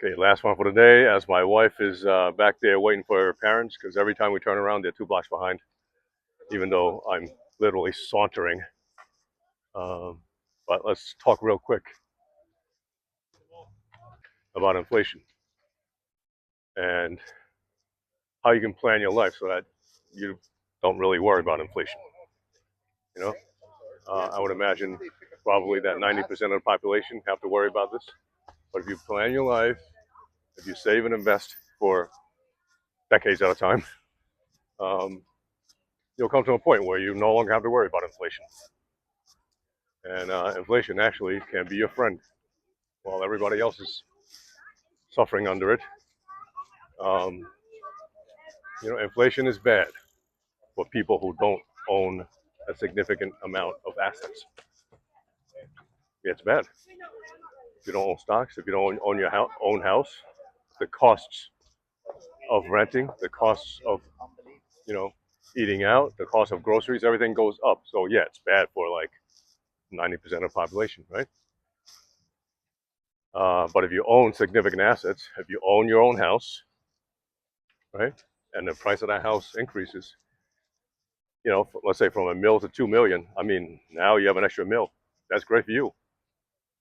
Okay, last one for the day. As my wife is back there waiting for her parents, because every time we turn around, they're 2 blocks behind, even though I'm literally sauntering. Um, but let's talk real quick about inflation and how you can plan your life so that you don't really worry about inflation. You know, I would imagine probably that 90% of the population have to worry about this. But if you plan your life, if you save and invest for decades at a time, um, you'll come to a point where you no longer have to worry about inflation. And inflation actually can be your friend while everybody else is suffering under it. Um, inflation is bad for people who don't own a significant amount of assets. Yeah, it's bad. If you don't own stocks, if you don't own your own house, the costs of renting, the costs of you know eating out, the cost of groceries, everything goes up. So yeah, it's bad for like 90% of the population, right? But if you own significant assets, if you own your own house, right, and the price of that house increases, let's say from a mil to 2 million. I mean, now you have an extra mil. That's great for you.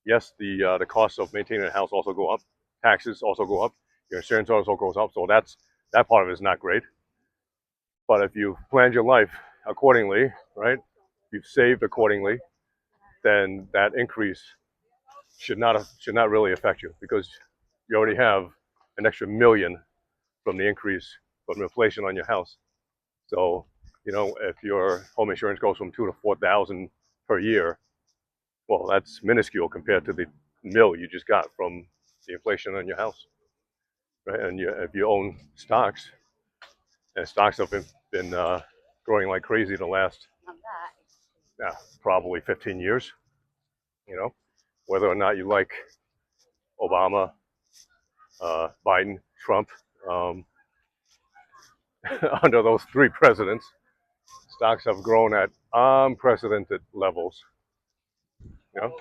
Yes, the cost of maintaining a house also go up. Taxes also go up. Your insurance also goes up. So that part of it is not great. But if you planned your life accordingly, right? You've saved accordingly, then that increase should not really affect you because you already have an extra million from the increase from inflation on your house. So, if your home insurance goes from 2 to 4 thousand per year, well, that's minuscule compared to the mill you just got from the inflation on your house, right? And if you own stocks, and stocks have been growing like crazy the last probably 15 years, you know, whether or not you like Obama, Biden, Trump, um, under those three presidents, stocks have grown at unprecedented levels.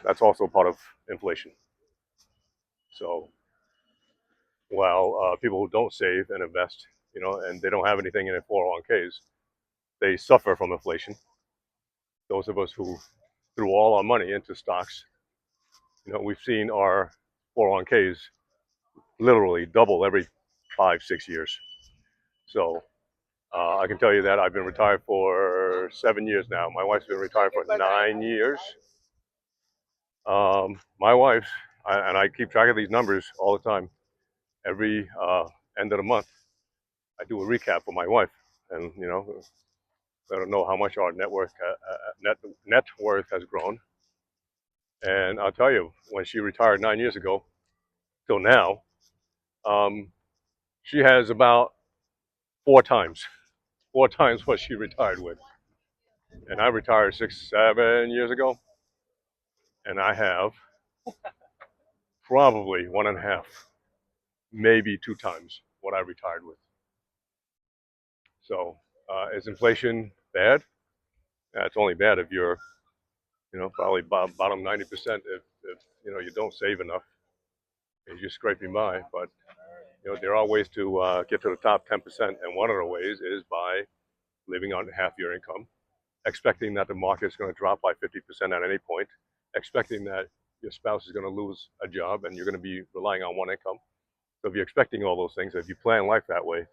That's also part of inflation. So while people who don't save and invest, and they don't have anything in their 401ks, they suffer from inflation. Those of us who threw all our money into stocks, we've seen our 401ks literally double every 5, 6 years. So I can tell you that I've been retired for 7 years now. My wife's been retired for 9 years. My wife, and I keep track of these numbers all the time. Every end of the month, I do a recap for my wife, and let her know how much our net worth has grown. And I'll tell you, when she retired 9 years ago till now, um, she has about four times what she retired with. And I retired 6, 7 years ago, and I have probably one and a half, maybe 2 times what I retired with. So, is inflation bad? It's only bad if you're, probably bottom 90%. If you don't save enough, you're just scraping by. But there are ways to get to the top 10%, and one of the ways is by living on half your income, expecting that the market is going to drop by 50% at any point, expecting that your spouse is going to lose a job and you're going to be relying on one income. So if you're expecting all those things, if you plan life that way,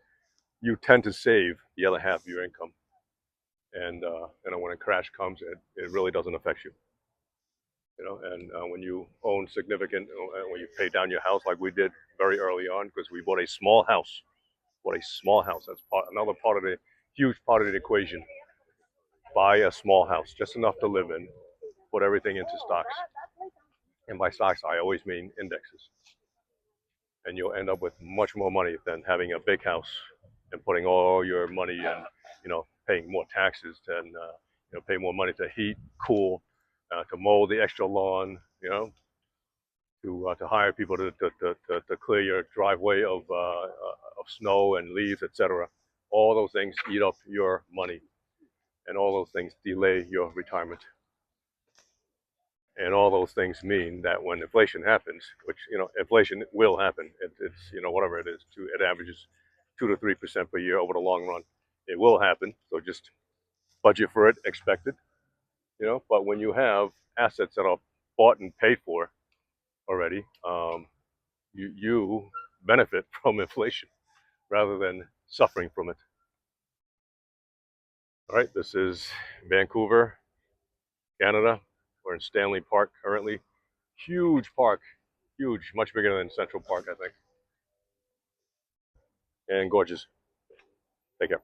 you tend to save the other half of your income. And when a crash comes, it really doesn't affect you. And when you own significant, when you pay down your house like we did very early on, because we bought a small house. What a small house. That's another part of the huge part of the equation. Buy a small house, just enough to live in, put everything into stocks. And by stocks, I always mean indexes. And you'll end up with much more money than having a big house and putting all your money in, paying more taxes and, pay more money to heat, cool, to mow the extra lawn, to hire people to clear your driveway of snow and leaves, etc. All those things eat up your money, and all those things delay your retirement. And all those things mean that when inflation happens, which, inflation will happen, it's, whatever it is, it averages 2 to 3% per year over the long run. It will happen. So just budget for it, expect it, But when you have assets that are bought and paid for already, you benefit from inflation rather than suffering from it. All right, this is Vancouver, Canada. We're in Stanley Park currently. Huge park, huge, much bigger than Central Park, I think, and gorgeous. Take care.